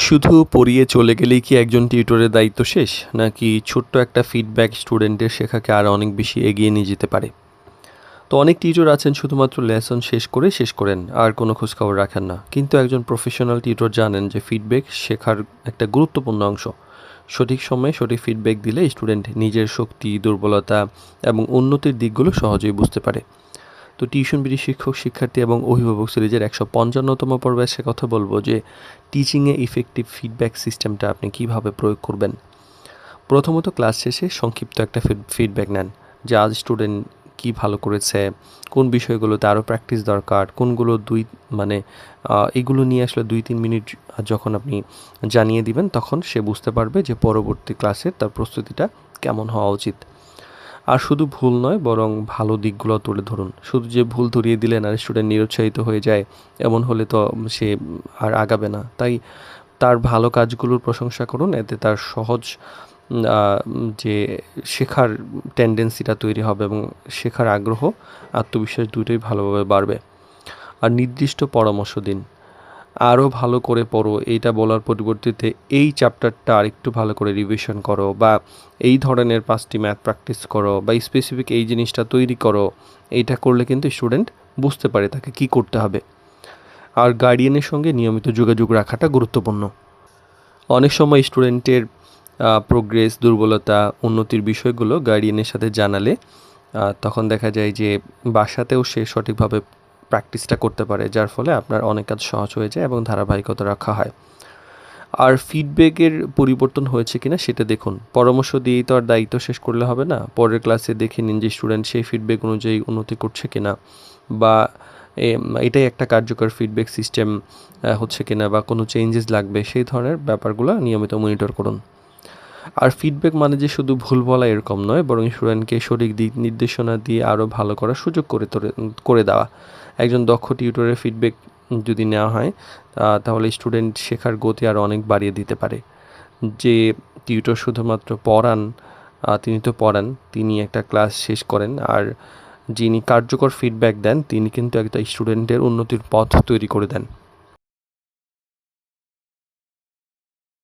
শুধু পড়িয়ে চলে গেলেই কি একজন টিউটরের দায়িত্ব শেষ, নাকি ছোট্ট একটা ফিডব্যাক স্টুডেন্টের শেখাকে আরও অনেক বেশি এগিয়ে নিয়ে যেতে পারে? তো অনেক টিউটর আছেন শুধুমাত্র লেসন শেষ করেন আর কোনো খোঁজখবর রাখেন না, কিন্তু একজন প্রফেশনাল টিউটর জানেন যে ফিডব্যাক শেখার একটা গুরুত্বপূর্ণ অংশ। সঠিক সময়ে সঠিক ফিডব্যাক দিলে স্টুডেন্ট নিজের শক্তি, দুর্বলতা এবং উন্নতির দিকগুলো সহজেই বুঝতে পারে। তো টিউশন বিডি শিক্ষক, শিক্ষার্থী এবং অভিভাবক সিরিজের 155তম পর্বে সে কথা বলবো যে টিচিংয়ে ইফেক্টিভ ফিডব্যাক সিস্টেমটা আপনি কিভাবে প্রয়োগ করবেন। প্রথমত, ক্লাস শেষে সংক্ষিপ্ত একটা ফিডব্যাক নেন যে আজ স্টুডেন্ট কী ভালো করেছে, কোন বিষয়গুলোতে আরও প্র্যাকটিস দরকার, কোনগুলো এগুলো নিয়ে আসলে 2-3 মিনিট যখন আপনি জানিয়ে দিবেন, তখন সে বুঝতে পারবে যে পরবর্তী ক্লাসে তার প্রস্তুতিটা কেমন হওয়া উচিত। আর শুধু ভুল নয়, বরং ভালো দিকগুলো তুলে ধরুন। শুধু যে ভুল ধরিয়ে দিলেন আর স্টুডেন্ট নিরুৎসাহিত হয়ে যায়, এমন হলে তো সে আর আগাবে না। তাই তার ভালো কাজগুলোর প্রশংসা করুন, এতে তার সহজ যে শেখার টেন্ডেন্সিটা তৈরি হবে এবং শেখার আগ্রহ, আত্মবিশ্বাস দুটোই ভালোভাবে বাড়বে। আর নির্দিষ্ট পরামর্শ দিন, আরও ভালো করে পড়ো এইটা বলার পরিবর্তে এই চ্যাপ্টারটা আরেকটু ভালো করে রিভিশন করো, বা এই ধরনের 5টি ম্যাথ প্র্যাকটিস করো, বা স্পেসিফিক এই জিনিসটা তৈরি করো। এইটা করলে কিন্তু স্টুডেন্ট বুঝতে পারে তাকে কি করতে হবে। আর গার্ডিয়ানের সঙ্গে নিয়মিত যোগাযোগ রাখাটা গুরুত্বপূর্ণ। অনেক সময় স্টুডেন্টের প্রোগ্রেস, দুর্বলতা, উন্নতির বিষয়গুলো গার্ডিয়ানের সাথে জানালে তখন দেখা যায় যে বাসাতেও সে সঠিকভাবে প্র্যাকটিসটা করতে পারে, যার ফলে আপনার অনেক কাজ সহজ হয়ে যায় এবং ধারাবাহিকতা রাখা হয়। আর ফিডব্যাকের পরিবর্তন হয়েছে কিনা সেটা দেখুন। পরামর্শ দিয়েই তো আর দায়িত্ব শেষ করলে হবে না। পরের ক্লাসে দেখে নিন যে স্টুডেন্ট সেই ফিডব্যাক অনুযায়ী উন্নতি করছে কিনা, বা এটাই একটা কার্যকর ফিডব্যাক সিস্টেম হচ্ছে কিনা, বা কোনো চেঞ্জেস লাগবে, সেই ধরনের ব্যাপারগুলো নিয়মিত মনিটর করুন। আর ফিডব্যাক মানে যে শুধু ভুল বলা এরকম নয়, বরং স্টুডেন্টকে সঠিক দিক নির্দেশনা দিয়ে আরও ভালো করার সুযোগ করে দেওয়া। একজন দক্ষ টিউটরের ফিডব্যাক যদি নেওয়া হয়, তাহলে স্টুডেন্ট শেখার গতি আরও অনেক বাড়িয়ে দিতে পারে। যে টিউটর শুধুমাত্র পড়ান, তিনি তো পড়ান, তিনি একটা ক্লাস শেষ করেন, আর যিনি কার্যকর ফিডব্যাক দেন তিনি কিন্তু একটা স্টুডেন্টের উন্নতির পথ তৈরি করে দেন।